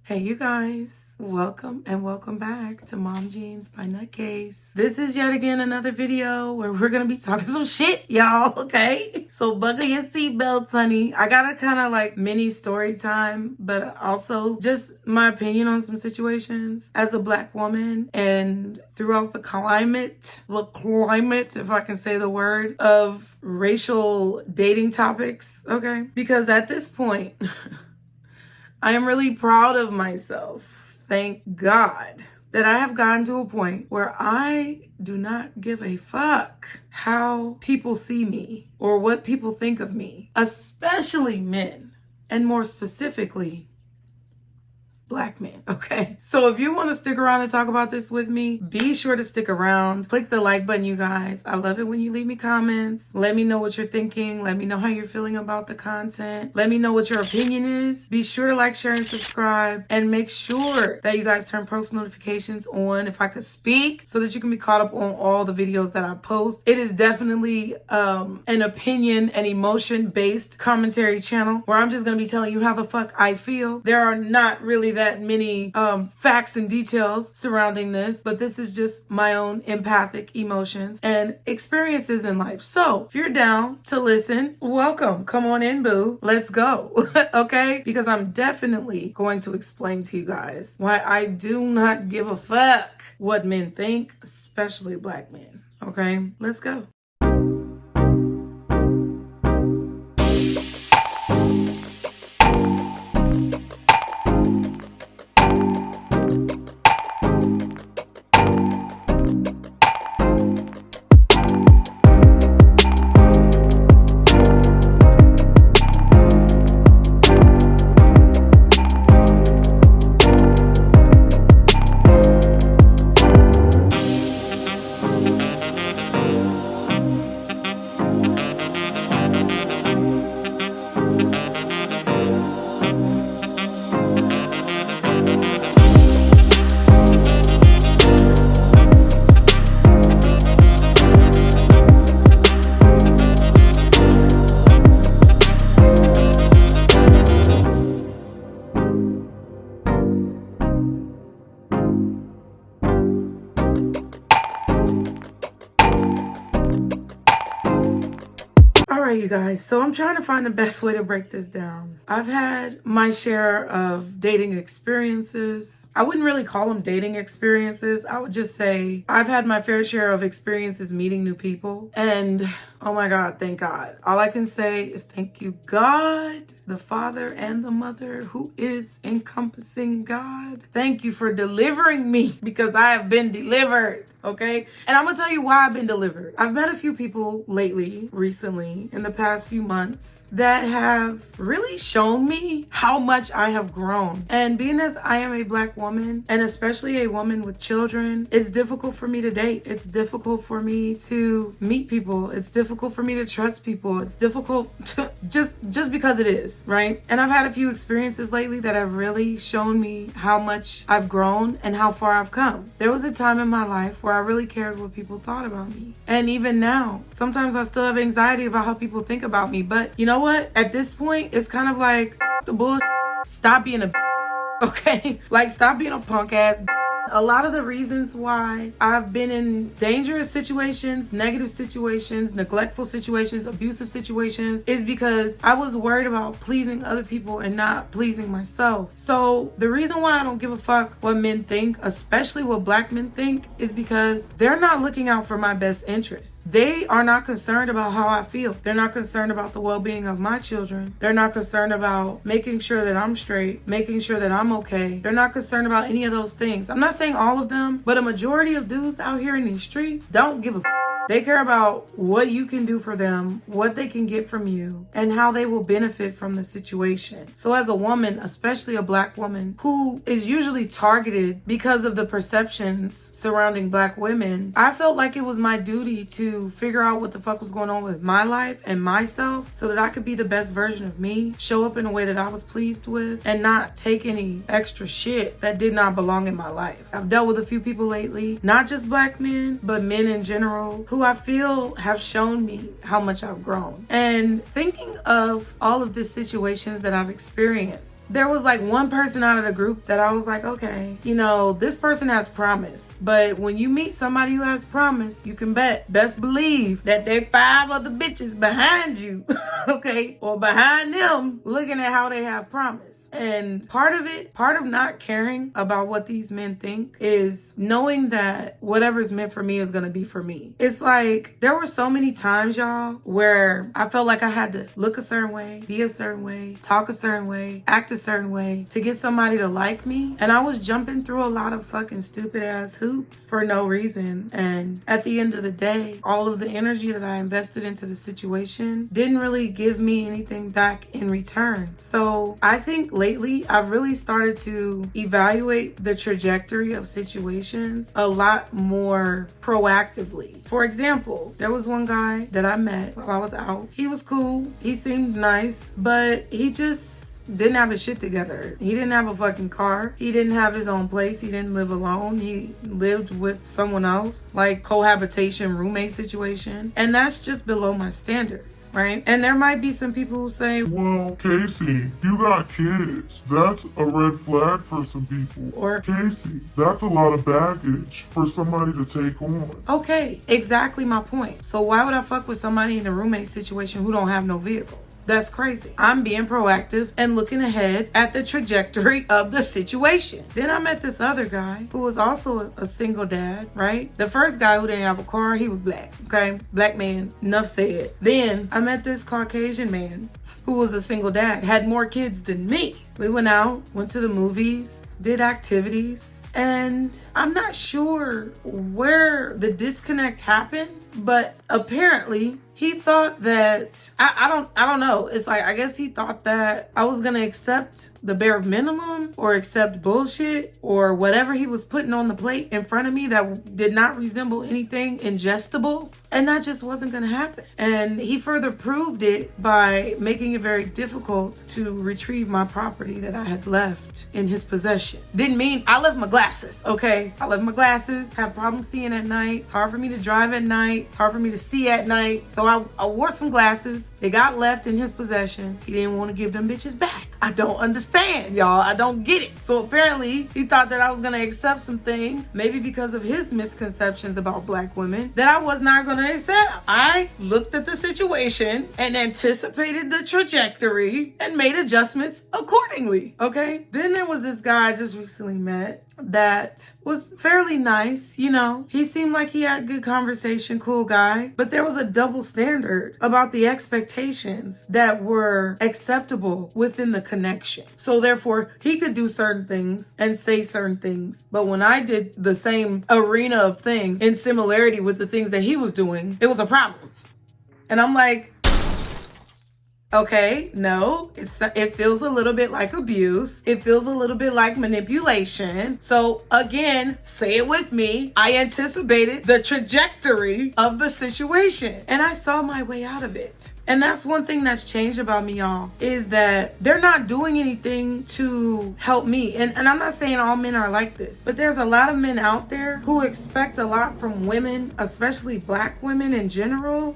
Hey you guys, welcome and welcome back to Mom Jeans by NUTCASE. This is yet again another video where we're gonna be talking some shit, y'all, okay? So buckle your seatbelts, honey. I got a kind of like mini story time, but also just my opinion on some situations as a Black woman and throughout the climate, if I can say the word, of racial dating topics, okay? Because at this point, I am really proud of myself. Thank God that I have gotten to a point where I do not give a fuck how people see me or what people think of me, especially men, and more specifically, Black men, okay? So if you want to stick around and talk about this with me, be sure to stick around. Click the like button, you guys. I love it when you leave me comments. Let me know what you're thinking. Let me know how you're feeling about the content. Let me know what your opinion is. Be sure to like, share, and subscribe. And make sure that you guys turn post notifications on if I could speak so that you can be caught up on all the videos that I post. It is definitely an opinion and emotion-based commentary channel where I'm just going to be telling you how the fuck I feel. There are not really that many facts and details surrounding this, but this is just my own empathic emotions and experiences in life. So if you're down to listen, welcome. Come on in, boo. Let's go. Okay? Because I'm definitely going to explain to you guys why I do not give a fuck what men think, especially Black men. Okay? Let's go. Alright, you guys, so I'm trying to find the best way to break this down. I've had my share of dating experiences. I wouldn't really call them dating experiences. I would just say I've had my fair share of experiences meeting new people. And oh my God, thank God. All I can say is thank you, God, the Father and the Mother who is encompassing God. Thank you for delivering me because I have been delivered, okay? And I'm gonna tell you why I've been delivered. I've met a few people recently, in the past few months, that have really shown me how much I have grown. And being as I am a Black woman, and especially a woman with children, it's difficult for me to date. It's difficult for me to meet people. It's difficult for me to trust people. It's difficult to just because it is, right? And I've had a few experiences lately that have really shown me how much I've grown and how far I've come. There was a time in my life where I really cared what people thought about me. And even now, sometimes I still have anxiety about how people think about me. But you know what? At this point, it's kind of like the bullshit. Stop being a okay? Like, stop being a punk ass. A lot of the reasons why I've been in dangerous situations, negative situations, neglectful situations, abusive situations is because I was worried about pleasing other people and not pleasing myself. So the reason why I don't give a fuck what men think, especially what Black men think, is because they're not looking out for my best interests. They are not concerned about how I feel. They're not concerned about the well-being of my children. They're not concerned about making sure that I'm straight, making sure that I'm okay. They're not concerned about any of those things. I'm not saying all of them, but a majority of dudes out here in these streets don't give a They care about what you can do for them, what they can get from you, and how they will benefit from the situation. So as a woman, especially a Black woman who is usually targeted because of the perceptions surrounding Black women, I felt like it was my duty to figure out what the fuck was going on with my life and myself so that I could be the best version of me, show up in a way that I was pleased with, and not take any extra shit that did not belong in my life. I've dealt with a few people lately, not just Black men, but men in general, who who I feel have shown me how much I've grown. And thinking of all of the situations that I've experienced, there was like one person out of the group that I was like, okay, you know, this person has promise. But when you meet somebody who has promise, you can best believe that they 5 other bitches behind you, okay, or behind them, looking at how they have promise. And part of not caring about what these men think is knowing that whatever's meant for me is gonna be for me. It's like there were so many times, y'all, where I felt like I had to look a certain way, be a certain way, talk a certain way, act a certain way to get somebody to like me. And I was jumping through a lot of fucking stupid ass hoops for no reason. And at the end of the day, all of the energy that I invested into the situation didn't really give me anything back in return. So I think lately I've really started to evaluate the trajectory of situations a lot more proactively. For example, there was one guy that I met while I was out. He was cool. He seemed nice, but he just didn't have his shit together. He didn't have a fucking car. He didn't have his own place. He didn't live alone. He lived with someone else, like cohabitation, roommate situation. And that's just below my standards, right? And there might be some people who say, well, Casey, you got kids. That's a red flag for some people. Or, Casey, that's a lot of baggage for somebody to take on. Okay, exactly my point. So why would I fuck with somebody in a roommate situation who don't have no vehicle? That's crazy. I'm being proactive and looking ahead at the trajectory of the situation. Then I met this other guy who was also a single dad, right? The first guy who didn't have a car, he was black, okay? Black man, enough said. Then I met this Caucasian man who was a single dad, had more kids than me. We went out, went to the movies, did activities, and I'm not sure where the disconnect happened, but apparently he thought that I don't know. It's like, I guess he thought that I was gonna accept the bare minimum or accept bullshit or whatever he was putting on the plate in front of me that did not resemble anything ingestible. And that just wasn't gonna happen. And he further proved it by making it very difficult to retrieve my property that I had left in his possession. Didn't mean I left my glasses, okay? I left my glasses, have problems seeing at night. It's hard for me to drive at night, it's hard for me to see at night. So I wore some glasses. They got left in his possession. He didn't want to give them bitches back. I don't understand, y'all. I don't get it. So apparently he thought that I was going to accept some things, maybe because of his misconceptions about black women, that I was not going to accept. I looked at the situation and anticipated the trajectory and made adjustments accordingly, okay? Then there was this guy I just recently met that was fairly nice, you know. He seemed like he had good conversation, cool guy, but there was a double standard about the expectations that were acceptable within the connection. So therefore, he could do certain things and say certain things, but when I did the same arena of things in similarity with the things that he was doing, it was a problem. And I'm like, okay, no, it feels a little bit like abuse. It feels a little bit like manipulation. So again, say it with me. I anticipated the trajectory of the situation and I saw my way out of it. And that's one thing that's changed about me, y'all, is that they're not doing anything to help me. And I'm not saying all men are like this, but there's a lot of men out there who expect a lot from women, especially black women in general,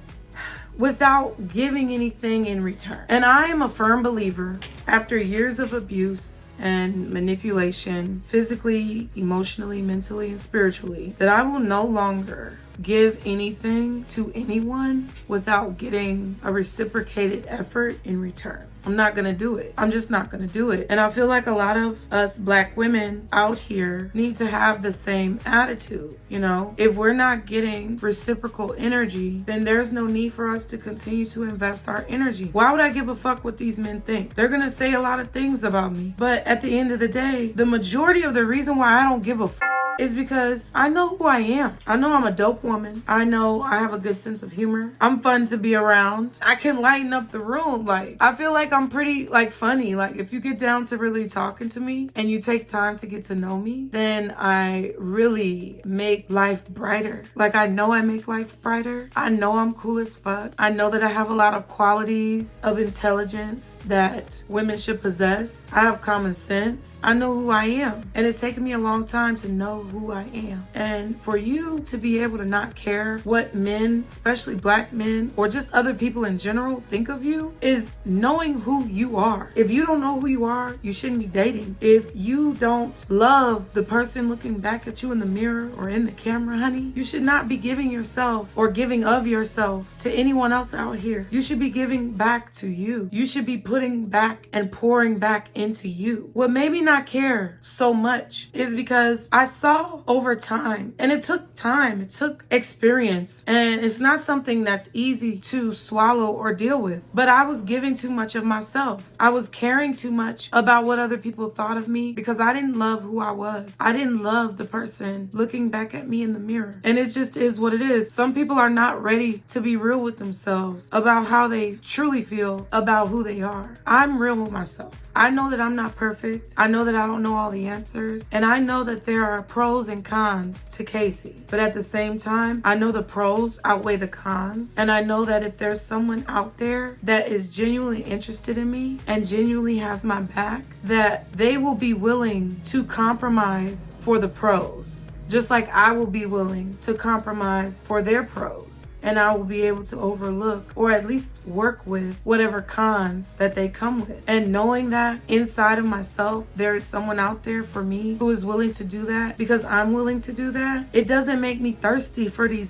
without giving anything in return. And I am a firm believer, after years of abuse and manipulation, physically, emotionally, mentally, and spiritually, that I will no longer give anything to anyone without getting a reciprocated effort in return. I'm not gonna do it. I'm just not gonna do it. And I feel like a lot of us black women out here need to have the same attitude. You know, if we're not getting reciprocal energy, then there's no need for us to continue to invest our energy. Why would I give a fuck what these men think? They're gonna say a lot of things about me, but at the end of the day, the majority of the reason why I don't give a fuck is because I know who I am. I know I'm a dope woman. I know I have a good sense of humor. I'm fun to be around. I can lighten up the room. Like, I feel like I'm pretty, like, funny. Like, if you get down to really talking to me and you take time to get to know me, then I really make life brighter. Like, I know I make life brighter. I know I'm cool as fuck. I know that I have a lot of qualities of intelligence that women should possess. I have common sense. I know who I am. And it's taken me a long time to know who I am. And for you to be able to not care what men, especially black men, or just other people in general think of you is knowing who you are. If you don't know who you are, you shouldn't be dating. If you don't love the person looking back at you in the mirror or in the camera, honey, you should not be giving yourself or giving of yourself to anyone else out here. You should be giving back to you. You should be putting back and pouring back into you. What made me not care so much is because I saw over time, and it took time, it took experience, and it's not something that's easy to swallow or deal with, but I was giving too much of myself. I was caring too much about what other people thought of me because I didn't love who I was. I didn't love the person looking back at me in the mirror. And it just is what it is. Some people are not ready to be real with themselves about how they truly feel about who they are. I'm real with myself. I know that I'm not perfect. I know that I don't know all the answers. And I know that there are pros and cons to Casey. But at the same time, I know the pros outweigh the cons. And I know that if there's someone out there that is genuinely interested in me and genuinely has my back, that they will be willing to compromise for the pros. Just like I will be willing to compromise for their pros. And I will be able to overlook or at least work with whatever cons that they come with. And knowing that inside of myself, there is someone out there for me who is willing to do that because I'm willing to do that, it doesn't make me thirsty for these.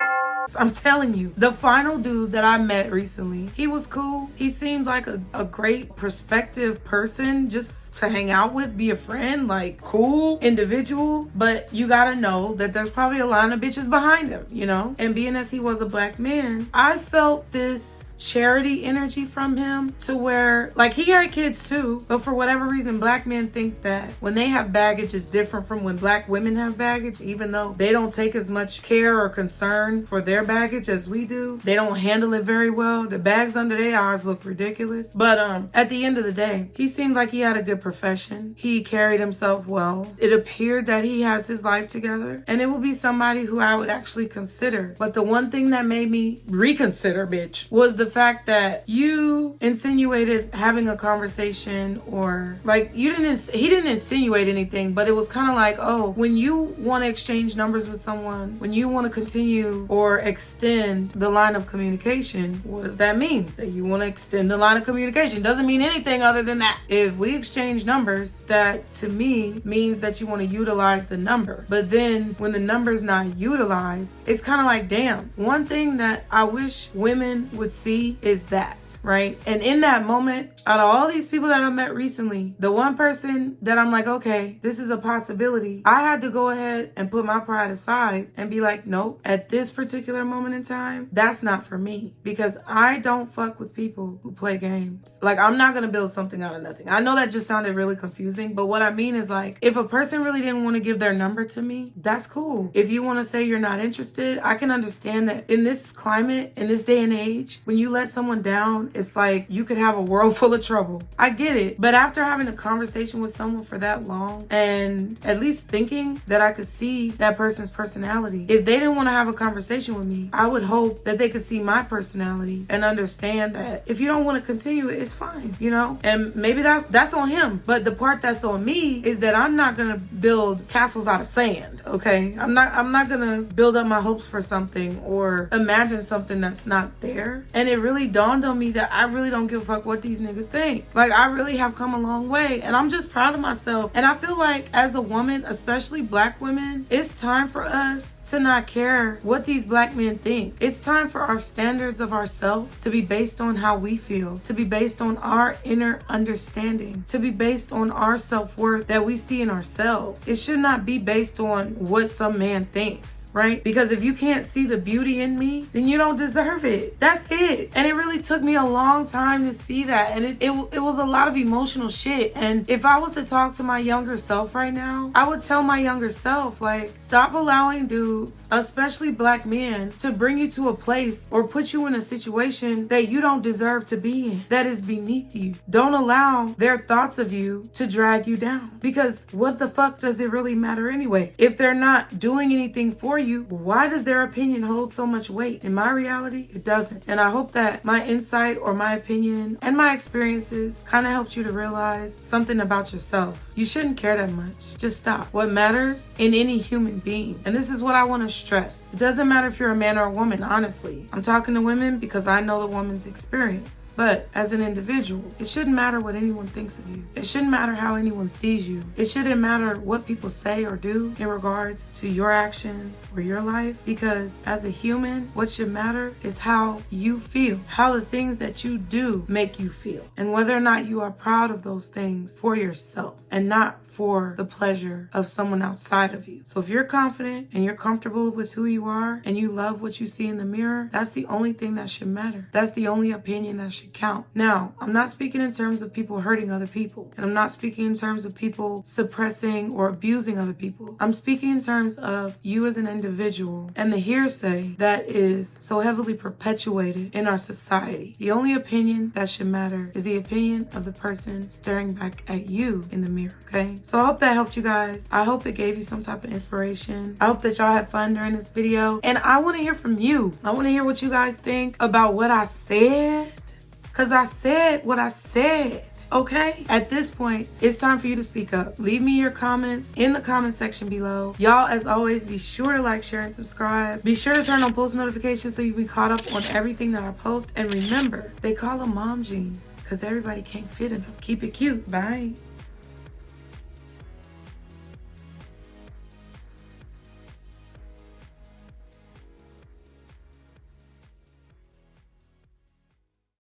I'm telling you, the final dude that I met recently, he was cool. He seemed like a great prospective person just to hang out with, be a friend, like cool individual. But you gotta know that there's probably a line of bitches behind him, you know? And being as he was a black man, I felt this charity energy from him to where, like, he had kids too, but for whatever reason black men think that when they have baggage is different from when black women have baggage, even though they don't take as much care or concern for their baggage as we do. They don't handle it very well. The bags under their eyes look ridiculous. But at the end of the day, he seemed like he had a good profession. He carried himself well. It appeared that he has his life together, and it would be somebody who I would actually consider. But the one thing that made me reconsider, bitch, was the fact that you insinuated having a conversation, or like he didn't insinuate anything, but it was kind of like, oh, when you want to exchange numbers with someone, when you want to continue or extend the line of communication, what does that mean? That you want to extend the line of communication doesn't mean anything other than that. If we exchange numbers, that to me means that you want to utilize the number. But then when the number is not utilized, it's kind of like, damn. One thing that I wish women would see is that, right? And in that moment, out of all these people that I met recently, the one person that I'm like, okay, this is a possibility, I had to go ahead and put my pride aside and be like, nope, at this particular moment in time, that's not for me, because I don't fuck with people who play games. Like, I'm not gonna build something out of nothing. I know that just sounded really confusing, but what I mean is, like, if a person really didn't want to give their number to me, that's cool. If you want to say you're not interested, I can understand that. In this climate, in this day and age, when you let someone down, it's like you could have a world full of trouble. I get it. But after having a conversation with someone for that long and at least thinking that I could see that person's personality, if they didn't want to have a conversation with me, I would hope that they could see my personality and understand that if you don't want to continue it, it's fine, you know? And maybe that's on him. But the part that's on me is that I'm not gonna build castles out of sand, okay? I'm not gonna build up my hopes for something or imagine something that's not there. And it really dawned on me that I really don't give a fuck what these niggas think. Like, I really have come a long way, and I'm just proud of myself. And I feel like as a woman, especially black women, it's time for us to not care what these black men think. It's time for our standards of ourselves to be based on how we feel, to be based on our inner understanding, to be based on our self-worth that we see in ourselves. It should not be based on what some man thinks. Right? Because if you can't see the beauty in me, then you don't deserve it. That's it. And it really took me a long time to see that. And it was a lot of emotional shit. And if I was to talk to my younger self right now, I would tell my younger self, like, stop allowing dudes, especially black men, to bring you to a place or put you in a situation that you don't deserve to be in, that is beneath you. Don't allow their thoughts of you to drag you down. Because what the fuck does it really matter anyway? If they're not doing anything for you, why does their opinion hold so much weight? In my reality, it doesn't. And I hope that my insight or my opinion and my experiences kind of helped you to realize something about yourself. You shouldn't care that much. Just stop. What matters in any human being, and this is what I want to stress, it doesn't matter if you're a man or a woman, honestly. I'm talking to women because I know the woman's experience. But as an individual, it shouldn't matter what anyone thinks of you. It shouldn't matter how anyone sees you. It shouldn't matter what people say or do in regards to your actions or your life, because as a human, what should matter is how you feel, how the things that you do make you feel, and whether or not you are proud of those things for yourself and not for the pleasure of someone outside of you. So if you're confident and you're comfortable with who you are and you love what you see in the mirror, that's the only thing that should matter. That's the only opinion that should count. Now, I'm not speaking in terms of people hurting other people, and I'm not speaking in terms of people suppressing or abusing other people. I'm speaking in terms of you as an individual and the hearsay that is so heavily perpetuated in our society. The only opinion that should matter is the opinion of the person staring back at you in the mirror, okay? So I hope that helped you guys. I hope it gave you some type of inspiration. I hope that y'all had fun during this video. And I want to hear from you. I want to hear what you guys think about what I said. Because I said what I said. Okay? At this point, it's time for you to speak up. Leave me your comments in the comment section below. Y'all, as always, be sure to like, share, and subscribe. Be sure to turn on post notifications so you be caught up on everything that I post. And remember, they call them mom jeans because everybody can't fit in them. Keep it cute. Bye.